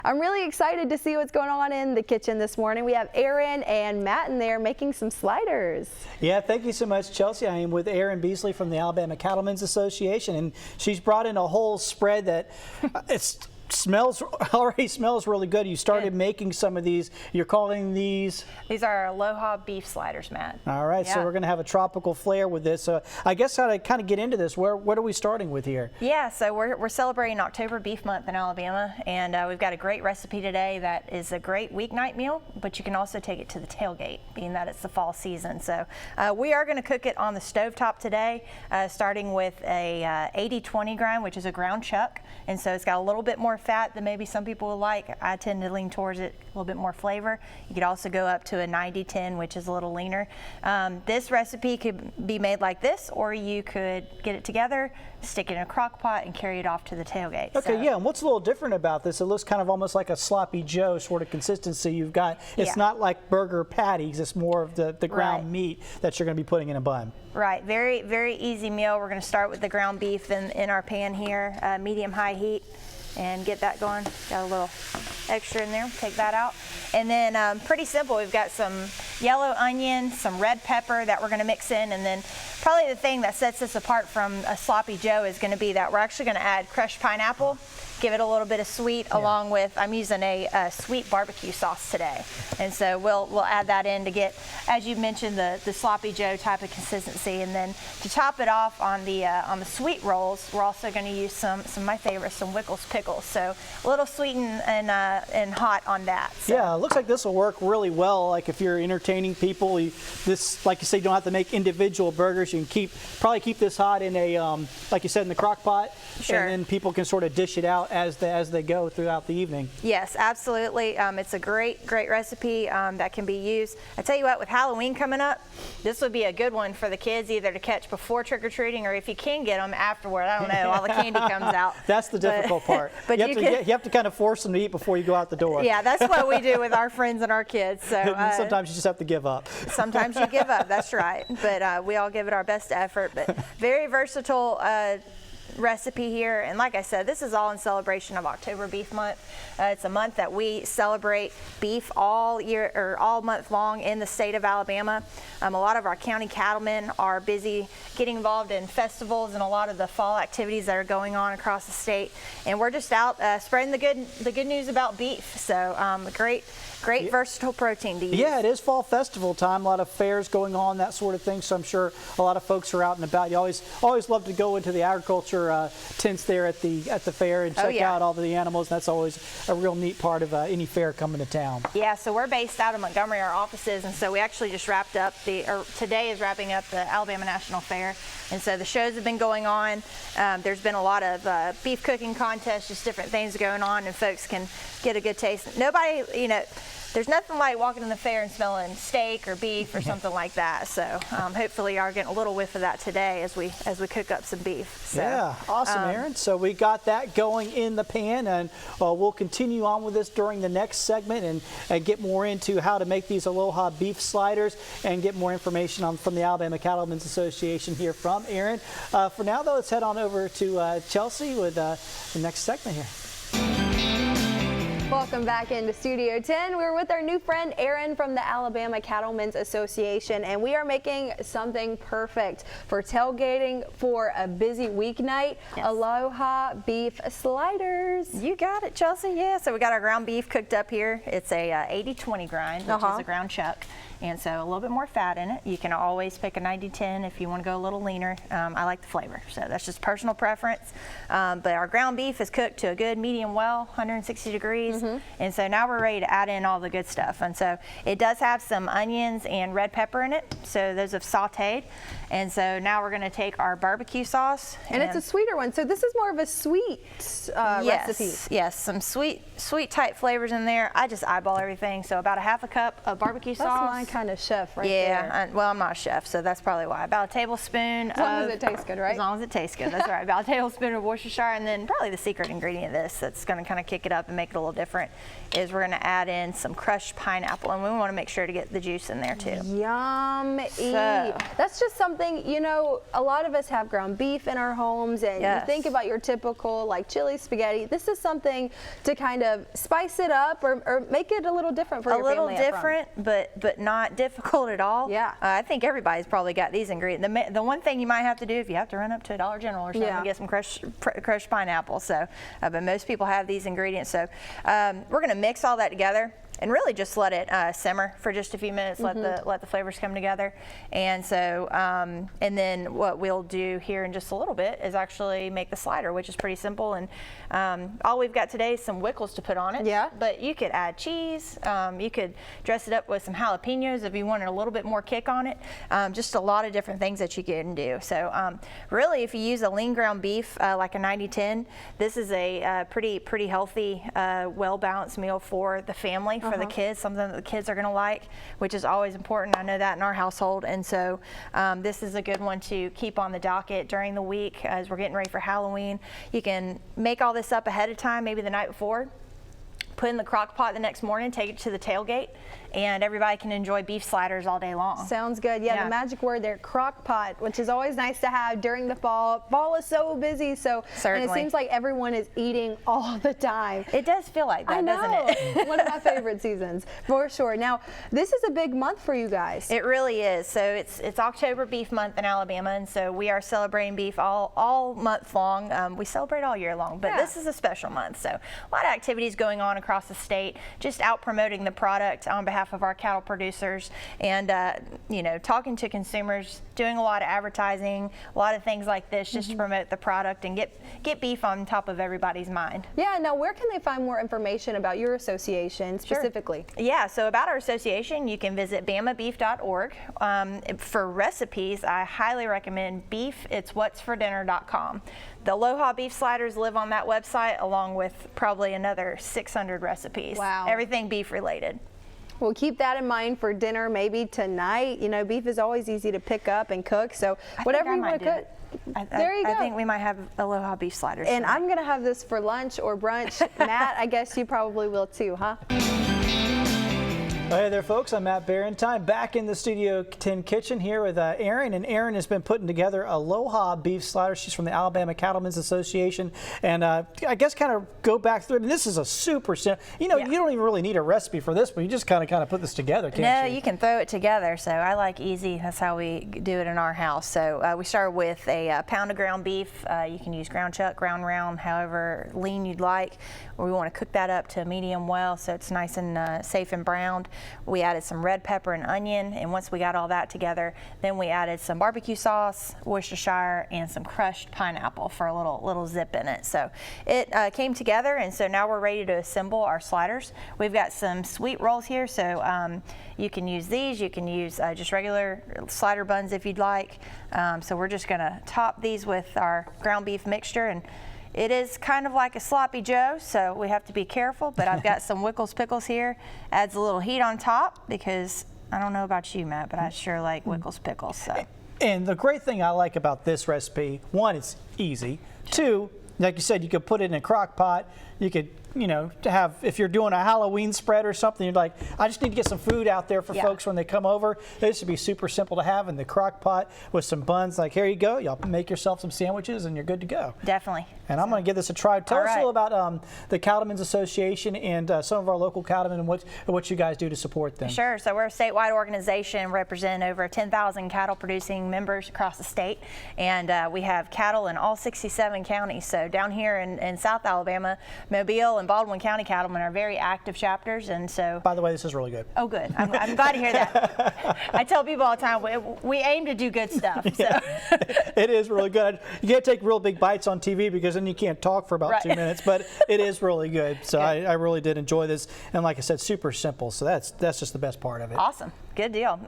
I'm really excited to see what's going on in the kitchen this morning. We have Aaron and Matt in there making some sliders. Yeah, thank you so much, Chelsea. I am with Erin Beasley from the Alabama Cattlemen's Association, and she's brought in a whole spread that already smells really good. You started making some of these. You're calling these? These are Aloha beef sliders, Matt. All right, so we're going to have a tropical flair with this. So I guess how to kind of get into this, what are we starting with here? Yeah, so we're celebrating October Beef Month in Alabama, and we've got a great recipe today that is a great weeknight meal, but you can also take it to the tailgate, being that it's the fall season. So we are going to cook it on the stovetop today, starting with a 80-20 grind, which is a ground chuck, and so it's got a little bit more fat than maybe some people would like. I tend to lean towards it, a little bit more flavor. You could also go up to a 90-10, which is a little leaner. This recipe could be made like this, or you could get it together, stick it in a crock pot, and carry it off to the tailgate. Okay, yeah, and what's a little different about this? It looks kind of almost like a sloppy Joe sort of consistency you've got. It's not like burger patties, it's more of the ground meat that you're going to be putting in a bun. Right, very, very easy meal. We're going to start with the ground beef in our pan here, medium-high heat, and get that going. Got a little extra in there, take that out. And then pretty simple, we've got some yellow onion, some red pepper that we're gonna mix in, and then probably the thing that sets this apart from a sloppy Joe is gonna be that we're actually gonna add crushed pineapple, give it a little bit of sweet, along with, I'm using a sweet barbecue sauce today. And so we'll add that in to get, as you mentioned, the sloppy Joe type of consistency. And then to top it off on the sweet rolls, we're also gonna use some of my favorites, some Wickles pickles. So a little sweet and hot on that. So. Yeah, it looks like this will work really well. Like if you're entertaining people, this, like you say, you don't have to make individual burgers. You can probably keep this hot in a, like you said, in the crock pot. Sure. And then people can sort of dish it out as they go throughout the evening. Yes, absolutely. It's a great recipe that can be used. I tell you what, with Halloween coming up, this would be a good one for the kids, either to catch before trick-or-treating, or if you can get them afterward. I don't know, all the candy comes out. That's the difficult part. But you have to kind of force them to eat before you go out the door. Yeah, that's what we do with our friends and our kids. So sometimes you just have to give up. Sometimes you give up, that's right. But we all give it our best effort. But very versatile recipe here, and like I said, this is all in celebration of October Beef Month. It's a month that we celebrate beef all year, or all month long in the state of Alabama. A lot of our county cattlemen are busy getting involved in festivals and a lot of the fall activities that are going on across the state, and we're just out spreading the good news about beef. So great versatile protein to use. Yeah, it is fall festival time. A lot of fairs going on, that sort of thing. So I'm sure a lot of folks are out and about. You always love to go into the agriculture tents there at the fair and check out all the animals. That's always a real neat part of any fair coming to town. Yeah, so we're based out of Montgomery, our offices, and so we actually just wrapped up today is wrapping up the Alabama National Fair. And so the shows have been going on. There's been a lot of beef cooking contests, just different things going on, and folks can get a good taste. Nobody, there's nothing like walking in the fair and smelling steak or beef or something like that. So hopefully you're getting a little whiff of that today as we cook up some beef. So, yeah, awesome, Aaron. So we got that going in the pan, and we'll continue on with this during the next segment and get more into how to make these Aloha beef sliders and get more information from the Alabama Cattlemen's Association here from Aaron. For now, though, let's head on over to Chelsea with the next segment here. Welcome back into Studio 10. We're with our new friend Aaron from the Alabama Cattlemen's Association, and we are making something perfect for tailgating for a busy weeknight. Yes. Aloha beef sliders. You got it, Chelsea. Yeah, so we got our ground beef cooked up here. It's a 80-20 grind, which is a ground chuck. And so a little bit more fat in it. You can always pick a 90-10 if you want to go a little leaner. I like the flavor, so that's just personal preference. But our ground beef is cooked to a good medium well, 160 degrees. And so now we're ready to add in all the good stuff. And so it does have some onions and red pepper in it, so those have sauteed. And so now we're going to take our barbecue sauce. And it's a sweeter one, so this is more of a sweet recipe. Yes, some sweet type flavors in there. I just eyeball everything, so about a half a cup of barbecue sauce. That's my kind of chef right there. Yeah, well, I'm not a chef, so that's probably why. About a tablespoon. As long as it tastes good, right? As long as it tastes good, that's right. About a tablespoon of Worcestershire, and then probably the secret ingredient of this that's going to kind of kick it up and make it a little different different is we're going to add in some crushed pineapple, and we want to make sure to get the juice in there too. Yummy. So. That's just something, you know, a lot of us have ground beef in our homes, and Yes. you think about your typical like chili spaghetti. This is something to kind of spice it up or make it a little different for your family. A little different, but not difficult at all. Yeah. I think everybody's probably got these ingredients. The one thing you might have to do if you have to run up to a Dollar General or something Yeah. to get some crushed pineapple. So, but most people have these ingredients. So we're going to mix all that together and really just let it simmer for just a few minutes. Let the flavors come together. And so, and then what we'll do here in just a little bit is actually make the slider, which is pretty simple. And all we've got today is some Wickles to put on it. Yeah. But you could add cheese. You could dress it up with some jalapenos if you wanted a little bit more kick on it. Just a lot of different things that you can do. So really, if you use a lean ground beef like a 90-10, this is a pretty healthy, well-balanced meal for the family, for the kids, something that the kids are going to like, which is always important. I know that in our household. And so this is a good one to keep on the docket during the week as we're getting ready for Halloween. You can make all this up ahead of time, maybe the night before. Put in the crock pot the next morning, take it to the tailgate, and everybody can enjoy beef sliders all day long. Sounds good. Yeah, Yeah. the magic word there, crock pot, which is always nice to have during the fall. Fall is so busy, and Certainly. it seems like everyone is eating all the time. It does feel like that, I know. doesn't it? One of my favorite seasons, for sure. Now, this is a big month for you guys. It really is. So it's October Beef Month in Alabama, and so we are celebrating beef all month long. We celebrate all year long, but Yeah. this is a special month. So a lot of activities going on across the state, just out promoting the product on behalf of our cattle producers, and talking to consumers, doing a lot of advertising, a lot of things like this, just to promote the product and get beef on top of everybody's mind. Yeah, now where can they find more information about your association specifically? Yeah, so about our association, you can visit bamabeef.org. For recipes, I highly recommend beefitswhatsfordinner.com. The Aloha beef sliders live on that website, along with probably another 600 recipes. Wow. Everything beef related. Well, keep that in mind for dinner, maybe tonight. You know, beef is always easy to pick up and cook, so whatever you want to cook. There you go. I think we might have Aloha beef sliders. And tonight. I'm going to have this for lunch or brunch. Matt, I guess you probably will too, huh? Hey there, folks. I'm Matt Barentine, back in the Studio 10 kitchen here with Erin. And Erin has been putting together Aloha beef sliders. She's from the Alabama Cattlemen's Association. And I guess kind of go back through it. And this is a super simple, you don't even really need a recipe for this, but you just kind of put this together, can't you? You can throw it together. So I like easy. That's how we do it in our house. So we start with a pound of ground beef. You can use ground chuck, ground round, however lean you'd like. We want to cook that up to medium well so it's nice and safe and browned. We added some red pepper and onion, and once we got all that together, then we added some barbecue sauce, Worcestershire, and some crushed pineapple for a little zip in it. So it came together, and so now we're ready to assemble our sliders. We've got some sweet rolls here, so you can use these. You can use just regular slider buns if you'd like. So we're just going to top these with our ground beef mixture, and it is kind of like a sloppy Joe, so we have to be careful, but I've got some Wickles pickles here. Adds a little heat on top because I don't know about you, Matt, but I sure like Wickles pickles. So. And the great thing I like about this recipe, one, it's easy. Two, like you said, you could put it in a crock pot. You could, have, if you're doing a Halloween spread or something, you're like, I just need to get some food out there for folks when they come over. This would be super simple to have in the crock pot with some buns. Like, here you go. Y'all make yourself some sandwiches and you're good to go. Definitely. And I'm going to give this a try. Tell us a right. little about the Cattlemen's Association and some of our local cattlemen and what you guys do to support them. Sure. So we're a statewide organization representing over 10,000 cattle producing members across the state. And we have cattle in all 67 counties. So down here in South Alabama, Mobile and Baldwin County cattlemen are very active chapters. And so. By the way, this is really good. Oh, good. I'm glad to hear that. I tell people all the time, we aim to do good stuff. So. It is really good. You can't take real big bites on TV because then you can't talk for about 2 minutes, but it is really good. So I really did enjoy this. And like I said, super simple. So that's just the best part of it. Awesome. Good deal.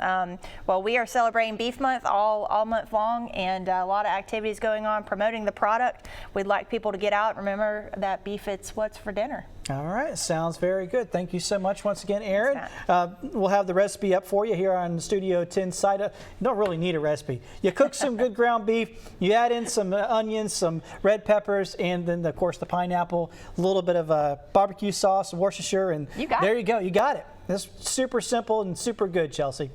Well, we are celebrating Beef Month all month long, and a lot of activities going on promoting the product. We'd like people to get out. Remember that beef, it's what's for dinner. dinner. All right, sounds very good. Thank you so much once again, Erin. Thanks, We'll have the recipe up for you here on Studio 10 side. You don't really need a recipe. You cook some good ground beef, you add in some onions, some red peppers, and then, of course, the pineapple, a little bit of barbecue sauce, Worcestershire, and You got there it. you go. You got it. It's super simple and super good, Chelsea.